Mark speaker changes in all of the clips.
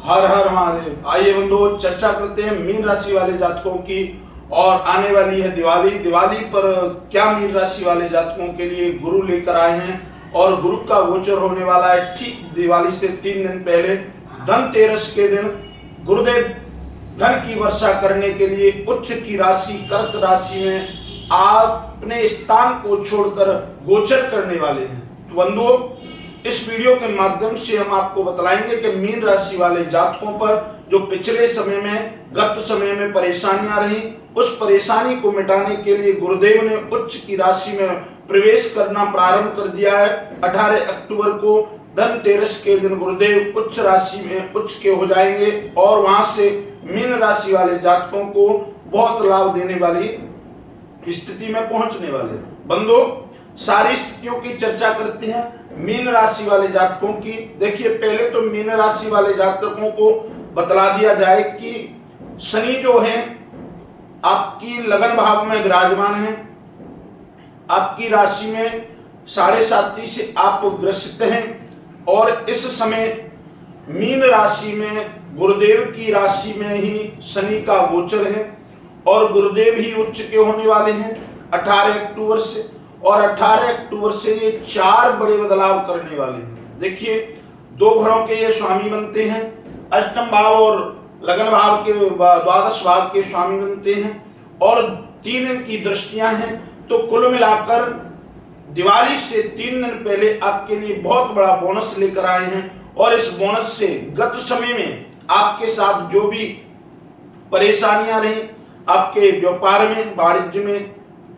Speaker 1: हर हर महादेव। आइए बंधुओं, चर्चा करते हैं मीन राशि वाले जातकों की। और आने वाली है दिवाली पर क्या मीन राशि वाले जातकों के लिए गुरु लेकर आए हैं। और गुरु का गोचर होने वाला है ठीक दिवाली से 3 दिन पहले, धनतेरस के दिन। गुरुदेव धन की वर्षा करने के लिए उच्च की राशि कर्क राशि में अपने स्थान को छोड़कर गोचर करने वाले हैं। तो बंधुओं, इस वीडियो के माध्यम से हम आपको बतलाएंगे कि मीन राशि वाले जातकों पर जो पिछले समय में गत समय में परेशानियां रही, उस परेशानी को मिटाने के लिए गुरुदेव ने उच्च की राशि में प्रवेश करना प्रारंभ कर दिया है। 18 अक्टूबर को धनतेरस के दिन गुरुदेव उच्च राशि में उच्च के हो जाएंगे और वहां से मीन राशि वाले जातकों को बहुत लाभ देने वाली स्थिति में पहुंचने वाले। बंधुओं, सारी स्थितियों की चर्चा करते हैं मीन राशि वाले जातकों की। देखिए, पहले तो मीन राशि वाले जातकों को बतला दिया जाए कि शनि जो है आपकी लगन भाव में विराजमान है। आपकी राशि में 7.5 से आप ग्रसित हैं और इस समय मीन राशि में गुरुदेव की राशि में ही शनि का गोचर है और गुरुदेव ही उच्च के होने वाले हैं 18 अक्टूबर से। और 18 अक्टूबर से ये 4 बड़े बदलाव करने वाले हैं। देखिए, 2 घरों के ये स्वामी बनते हैं, अष्टम भाव और लगन भाव के द्वादश भाव के स्वामी बनते हैं और 3 इनकी दृष्टियां हैं। तो कुल मिलाकर दिवाली से 3 दिन पहले आपके लिए बहुत बड़ा बोनस लेकर आए हैं। और इस बोनस से गत समय में आपके साथ जो भी परेशानियां रही, आपके व्यापार में, वाणिज्य में,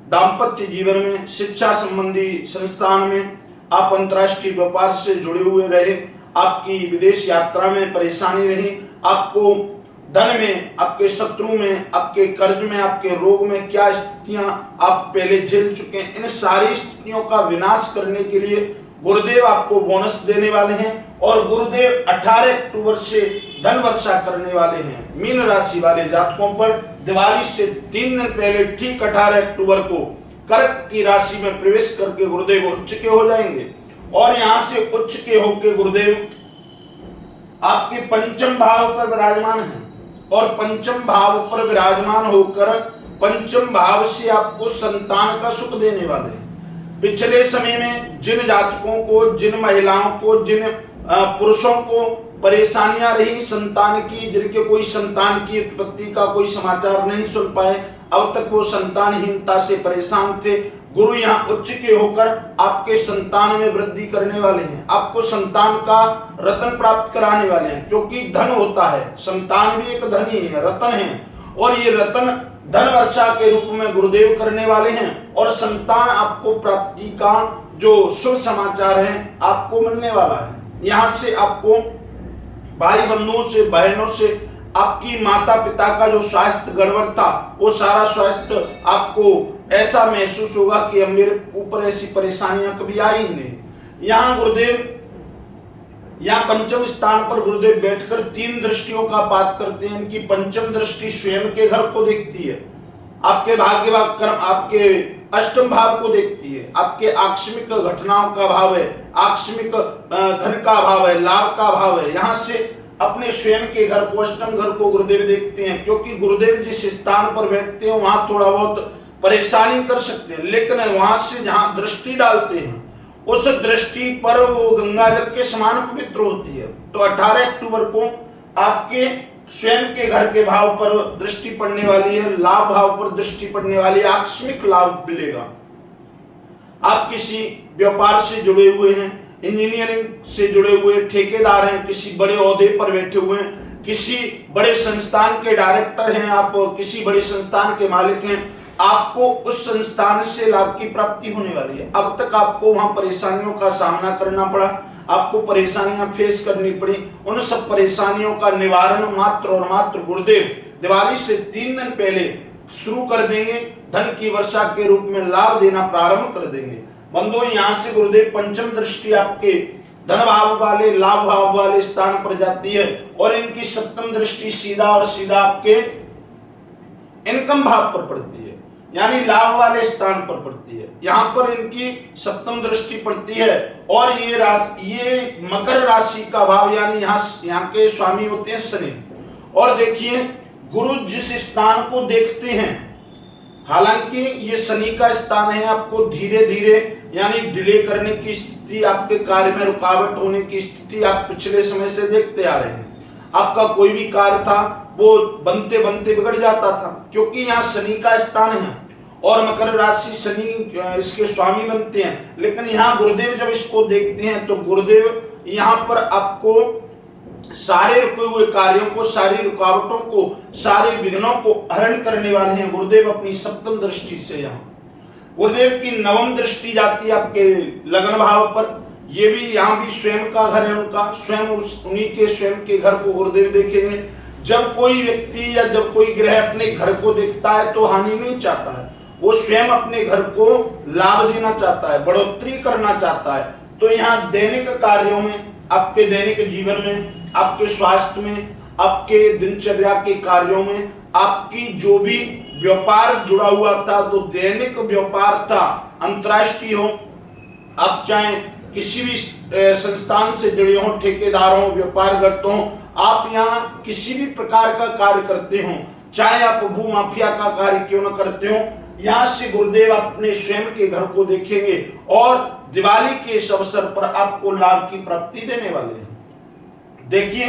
Speaker 1: दाम्पत्य जीवन में, शिक्षा संबंधी संस्थान में, आप अंतर्राष्ट्रीय व्यापार से जुड़े हुए रहे, आपकी विदेश यात्रा में परेशानी रही, आपको धन में, आपके शत्रु में, आपके कर्ज में, आपके रोग में क्या स्थितियां आप पहले झेल चुके हैं, इन सारी स्थितियों का विनाश करने के लिए गुरुदेव आपको बोनस देने वाले हैं। और गुरुदेव 18 अक्टूबर से धन वर्षा करने वाले हैं मीन राशि वाले जातकों पर। दिवाली से 3 दिन पहले ठीक 18 अक्टूबर को कर्क की राशि में प्रवेश करके गुरुदेव उच्च के हो जाएंगे और यहां से उच्च के होकर गुरुदेव आपके पंचम भाव पर विराजमान है। और पंचम भाव पर विराजमान होकर पंचम भाव से आपको संतान का सुख देने वाले हैं। पिछले समय में जिन जातकों को, जिन महिलाओं को, जिन पुरुषों को परेशानियां रही संतान की, जिनके कोई संतान की उत्पत्ति का कोई समाचार नहीं सुन पाए, अब तक वो संतानहीनता से परेशान थे, गुरु यहाँ उच्च के होकर आपके संतान में वृद्धि करने वाले हैं। आपको संतान का रत्न प्राप्त कराने वाले हैं, क्योंकि धन होता है, संतान भी एक धन ही है, रत्न है। और ये रत्न धन वर्षा के रूप में गुरुदेव करने वाले हैं और संतान आपको प्राप्ति का जो शुभ समाचार है आपको मिलने वाला है। यहाँ से आपको भाई बंधुओं से, बहनों से, आपकी माता पिता का जो स्वास्थ्य गड़बड़ था वो सारा स्वास्थ्य आपको ऐसा महसूस होगा कि अब मेरे ऊपर ऐसी परेशानियां कभी आई ही नहीं। यहाँ गुरुदेव, यहाँ पंचम स्थान पर गुरुदेव बैठकर 3 दृष्टियों का पाठ करते हैं। इनकी पंचम दृष्टि स्वयं के घर को देखती है, आपके भाग्य व कर्म, आपके अष्टम भाव को देखती है, आपके आकस्मिक घटनाओं का भाव है, आकस्मिक धन का भाव है, लाभ का भाव है। यहाँ से अपने स्वयं के घर को, अष्टम घर को गुरुदेव देखते हैं, क्योंकि गुरुदेव जिस स्थान पर बैठते हैं वहां थोड़ा बहुत परेशानी कर सकते हैं, लेकिन वहां से जहां दृष्टि डालते हैं उस दृष्टि पर वो गंगा जल के समान पवित्र होती है। तो 18 अक्टूबर को आपके स्वयं के घर के भाव पर दृष्टि पड़ने वाली है, लाभ भाव पर दृष्टि पड़ने वाली, आकस्मिक लाभ मिलेगा। आप किसी व्यापार से जुड़े हुए हैं, इंजीनियरिंग से जुड़े हुए ठेकेदार हैं, किसी बड़े ओहदे पर बैठे हुए हैं, किसी बड़े संस्थान के डायरेक्टर हैं, आप किसी बड़े संस्थान के मालिक हैं, आपको उस संस्थान से लाभ की प्राप्ति होने वाली है। अब तक आपको वहां परेशानियों का सामना करना पड़ा, आपको परेशानियां फेस करनी पड़ी, उन सब परेशानियों का निवारण मात्र और मात्र गुरुदेव दिवाली से 3 दिन पहले शुरू कर देंगे। धन की वर्षा के रूप में लाभ देना प्रारंभ कर देंगे। बंधुओं, यहाँ से गुरुदेव पंचम दृष्टि आपके धन भाव वाले, लाभ भाव वाले स्थान पर जाती है और इनकी सप्तम दृष्टि सीधा और सीधा आपके इनकम भाव पर पड़ती है। यानी लाभ वाले स्थान पर पड़ती है। यहाँ पर इनकी सप्तम दृष्टि पड़ती है और ये मकर राशि का भाव यानी यहाँ के स्वामी होते हैं शनि। और देखिए गुरु जिस स्थान को देखते हैं, हालांकि ये शनि का स्थान है, आपको धीरे धीरे यानी डिले करने की स्थिति, आपके कार्य में रुकावट होने की स्थिति आप पिछले समय से देखते आ रहे हैं। आपका कोई भी कार्य था वो बनते बनते बिगड़ जाता था, क्योंकि यहाँ शनि का स्थान है और मकर राशि शनि इसके स्वामी बनते हैं। लेकिन यहाँ गुरुदेव जब इसको देखते हैं तो गुरुदेव यहाँ पर आपको सारे रुके हुए कार्यों को, सारी रुकावटों को, सारे विघ्नों को हरण करने वाले हैं गुरुदेव अपनी सप्तम दृष्टि से। यहाँ गुरुदेव की नवम दृष्टि जाती है आपके लगन भाव पर। ये भी यहाँ भी स्वयं का घर है उनका, स्वयं उन्हीं के स्वयं के घर को गुरुदेव देखेंगे। जब कोई व्यक्ति या जब कोई ग्रह अपने घर को देखता है तो हानि नहीं चाहता है, वो स्वयं अपने घर को लाभ देना चाहता है, बढ़ोतरी करना चाहता है। तो यहाँ दैनिक कार्यों में, आपके दैनिक जीवन में, आपके स्वास्थ्य में, आपके दिनचर्या के कार्यों में, आपकी जो भी व्यापार जुड़ा हुआ था, तो दैनिक व्यापार था, अंतर्राष्ट्रीय हो, आप चाहे किसी भी संस्थान से जुड़े हो, ठेकेदार हो, व्यापार करते हो, आप यहाँ किसी भी प्रकार का कार्य करते हो, चाहे आप भू माफिया का कार्य क्यों न करते हो, यहाँ से गुरुदेव अपने स्वयं के घर को देखेंगे और दिवाली के इस अवसर पर आपको लाभ की प्राप्ति देने वाले हैं। देखिए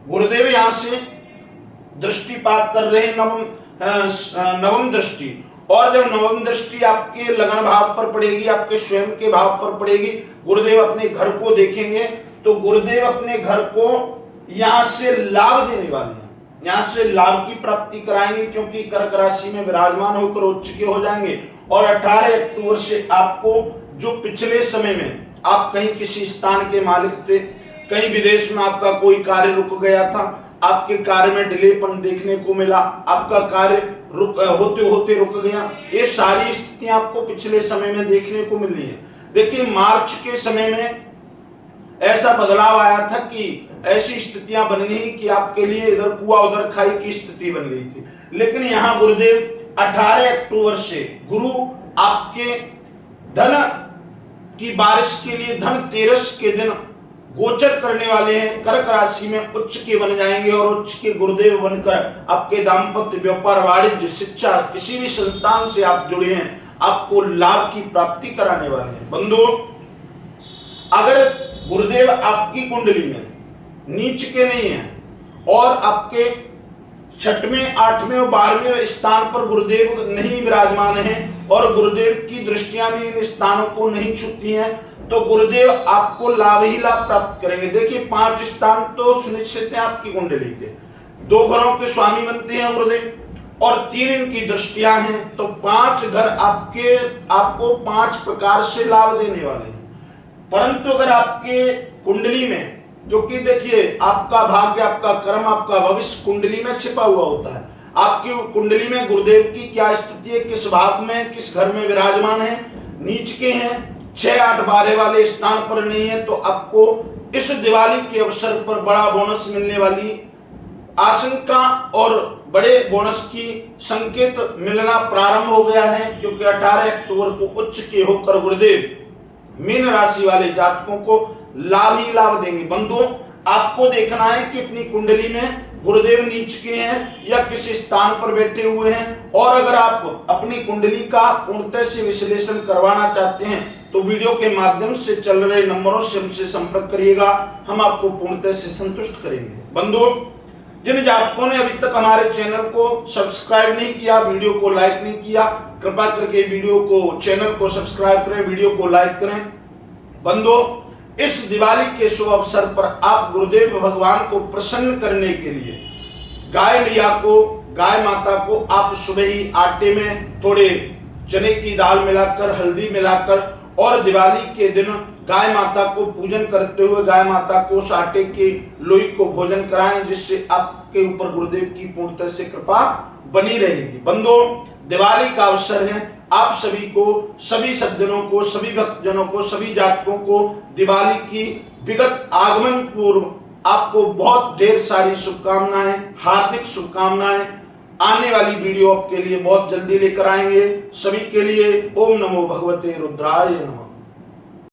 Speaker 1: गुरुदेव यहाँ से दृष्टिपात कर रहे हैं नवम दृष्टि, और जब नवम दृष्टि आपके लगन भाव पर पड़ेगी, आपके स्वयं के भाव पर पड़ेगी, गुरुदेव अपने घर को देखेंगे तो गुरुदेव अपने घर को यहाँ से लाभ देने वाले हैं, यहाँ से लाभ की प्राप्ति कराएंगे, क्योंकि कर्क राशि में विराजमान होकर उच्च के हो जाएंगे। और 18 अक्टूबर से आपको जो पिछले समय में आप कहीं किसी स्थान के मालिक थे, कहीं विदेश में आपका कोई कार्य रुक गया था, आपके कार्य में डिलेपन देखने को मिला, आपका कार्य होते होते रुक गया, ये सारी स्थितियां आपको पिछले समय में देखने को मिल रही है। देखिए मार्च के समय में ऐसा बदलाव आया था कि ऐसी स्थितियां बन गई कि आपके लिए इधर कुआ उधर खाई की स्थिति बन गई थी। लेकिन यहाँ गुरुदेव 18 अक्टूबर से गुरु आपके धन की बारिश के लिए धनतेरस के दिन गोचर करने वाले हैं, कर्क राशि में उच्च के बन जाएंगे और उच्च के गुरुदेव बनकर आपके दाम्पत्य, व्यापार, वाणिज्य, शिक्षा, किसी भी संस्थान से आप जुड़े हैं, आपको लाभ की प्राप्ति कराने वाले हैं। बंधुओं, अगर गुरुदेव आपकी कुंडली में नीच के नहीं है और आपके 6वें, 8वें और 12वें स्थान पर गुरुदेव नहीं विराजमान है और गुरुदेव की दृष्टियां भी इन स्थानों को नहीं छूती हैं, तो गुरुदेव आपको लाभ ही लाभ प्राप्त करेंगे। देखिए 5 स्थान तो सुनिश्चित है आपकी कुंडली के, 2 घरों के स्वामी बनते हैं गुरुदेव और 3 इनकी दृष्टियां हैं, तो 5 घर आपको 5 प्रकार से लाभ देने वाले हैं। परंतु अगर आपके कुंडली में, क्योंकि देखिए आपका भाग्य, आपका कर्म, आपका भविष्य कुंडली में छिपा हुआ होता है, आपकी कुंडली में गुरुदेव की क्या स्थिति है, किस भाव में, किस घर में विराजमान है, नीच के हैं, 6, 8, 12 वाले स्थान पर नहीं है, तो आपको इस दिवाली के अवसर पर बड़ा बोनस मिलने वाली आशंका और बड़े बोनस की संकेत मिलना प्रारंभ हो गया है, क्योंकि 18 अक्टूबर को उच्च के होकर गुरुदेव मीन राशि वाले जातकों को लाभ ही लाभ देंगे। बंधुओं, आपको देखना है कि अपनी कुंडली में गुरुदेव नीच के हैं या किस स्थान पर बैठे हुए हैं, और अगर आप अपनी कुंडली का पूर्णतः से विश्लेषण करवाना चाहते हैं तो वीडियो के माध्यम से चल रहे नंबरों से हमसे संपर्क करिएगा, हम आपको पूर्णतः से संतुष्ट करेंगे। बंधुओं, जिन जातकों ने अभी तक हमारे चैनल को सब्सक्राइब नहीं किया, वीडियो को लाइक नहीं किया, कृपा करके वीडियो को, चैनल को सब्सक्राइब करें, वीडियो को लाइक करें। बंधुओं, इस दिवाली के शुभ अवसर पर आप गुरुदेव भगवान को प्रसन्न करने के लिए गाय मैया को, गाय माता को आप सुबह ही आटे में थोड़े चने की दाल मिलाकर, हल्दी मिलाकर और दिवाली के दिन गाय माता को पूजन करते हुए गाय माता को उस आटे के लोई को भोजन कराएं, जिससे आपके ऊपर गुरुदेव की पूर्णतः से कृपा बनी रहेगी। बंधुओं, दिवाली का अवसर है, आप सभी को, सभी सज्जनों को, सभी भक्तजनों को, सभी जातकों को दिवाली की विगत आगमन पूर्व आपको बहुत ढेर सारी शुभकामनाएं, हार्दिक शुभकामनाएं। आने वाली वीडियो आपके लिए बहुत जल्दी लेकर आएंगे। सभी के लिए ओम नमो भगवते रुद्राय नमः।